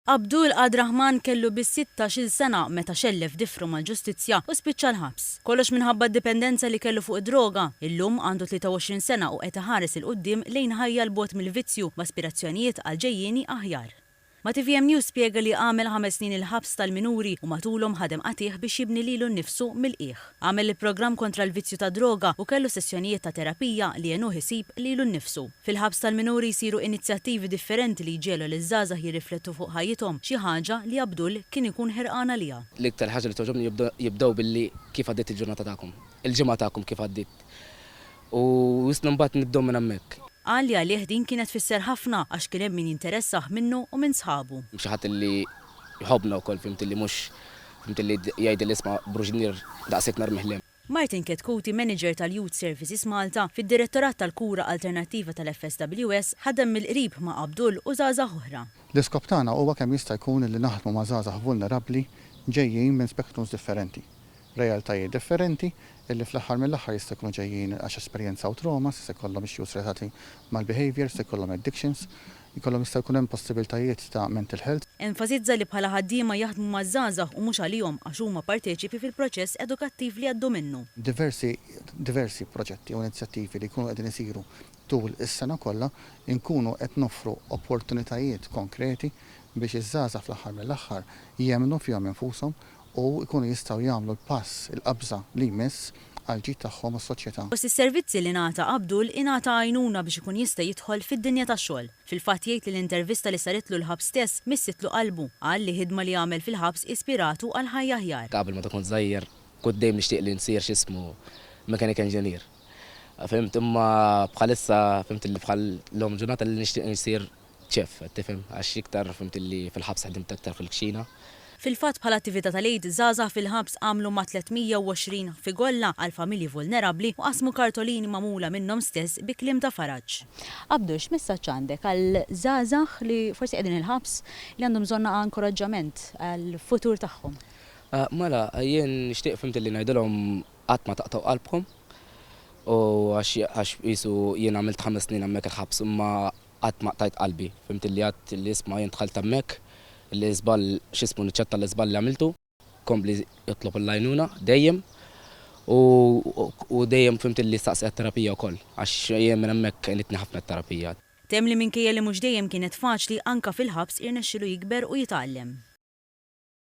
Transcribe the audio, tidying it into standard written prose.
Abdul Adrahman kellu bis-16 sena meta xellef difru mal-ġustizzja u spiċċa l-ħabs. Kollox minħabba d-dipendenza li kellu fuq id-droga. Illum għandu 23 sena u qed iħares il-qudiem lejn ħajja l-bot mill-vizzju b'aspirazzjonijiet għal ġejjieni aħjar. Ma TVM News spjega li għamel 5 snin il-ħabs tal-minuri u matulhom ħadem qatih biex jibni lilu nnifsu mill-qiegħ. Għamel il-programm kontra l-vizzju ta' droga u kellu sessjonijiet ta' terapija li jenuh isib lilu nnifsu. Fil-ħabs tal-minuri jsiru inizjattivi differenti li jġelu liż-żgħażagħ jirriflettu fuq ħajjithom, xi ħaġa li Abdul kien ikun ħerqana liha. L-iktar ħaġa li toġobni jibdew billi kif għaddiet il-ġurnata tagħkom, il-ġimgħa tagħkom kif għaddiet. U wisna mbagħad nibdew minn hemmhekk. Qal li għalih din kienet fisser ħafna għax kien hemm min jinteressaħ minnu u minn sħabu. Xi ħadd li jħobbna wkoll fimt li mhux fimt li jgħid l-isma' Bruġnier daqshekk nar miħlem. Martin Ketkuti, manager tal-Youth Services Malta fid-Direttorat tal-Kura Alternattiva tal-FSWS, ħadem mill-qrib ma' Abdul u żgħażagħ oħra. L-iskop tagħna huwa kemm jista' jkun li naħdmu ma' żgħażagħ vulnerabbli ġejjin minn spektrums differenti, realtajiet differenti illi fl-aħħar mill-aħħar jista' jkunu ġejjin għax esperjenza u trauma, se jkollhom issues relatati mal-behavior, se jkollhom addictions, jkollhom jista' jkun hemm possibiltajiet ta' mental health. Enfasizza li bħala ħaddiema jaħdmu maż-żgħażagħ u mhux għalihom għax huma parteċipi fil-proċess edukattiv li għaddu minnu. Diversi proġetti u inizjattivi li jkunu qegħdin isiru tul is-sena kollha inkunu qed noffru opportunitajiet konkreti biex iż-żgħażagħ fl-aħħar mill-aħħar jemmnu fihom infushom u jkunu jistgħu jagħmlu l-pass il-qabża li jmiss għal ġid tagħhom is-soċjetà. Fost is-servizzi li ngħata Abdul ingħata għajnuna biex ikun jista' jidħol fid-dinja tax-xogħol. Fil-fatt jgħid li l-intervista li saritlu l-ħabs stess missitlu qalbu qal li ħidma li għamel fil-ħabs ispiratu għal ħajja aħjar. Qabel ma tkun żgħir kont dejjem nixtieq li nsir x'ismu mechanic engineer. Fimt imma bħalissa fimt li bħal l-lum ġurnata li nixtieq nsir ċef, tifhem għax iktar fimt li fil-ħabs ħdimt aktar fil-kxina. Fil-fatt bħala attività tal-għid żgħażagħ fil-ħabs għamlu ma' 320 figolla għal familji vulnerabbli u qasmu kartolini magħmula minnhom stess bi kliem ta' faraġġ. Abdul, x'messaġġ għandek għal żgħażagħ li forsi qegħdin il-ħabs li għandhom bżonna inkoraġġament għall-futur tagħhom? Mela, jien nixtieq fimt li ngħidilhom qatt ma taqtaw qalbkom u għax qisu jien għamilt 5 snin hemmhekk il-ħabs imma qatt ma qtajt qalbi. Fimt li qatt li isma' jien dħalt hemmhekk li żball x'ismu niċċetta l-iżball li għamiltu, kompli jitlob il-lajnuna dejjem u dejjem fimt li staqsi għat-terapija wkoll għax jien minn hemmhekk kienitni ħafna t-terapija. Tem li minkejja li mhux dejjem kienet faċli anke fil-ħabs irnexxielu jikber u jitgħallem.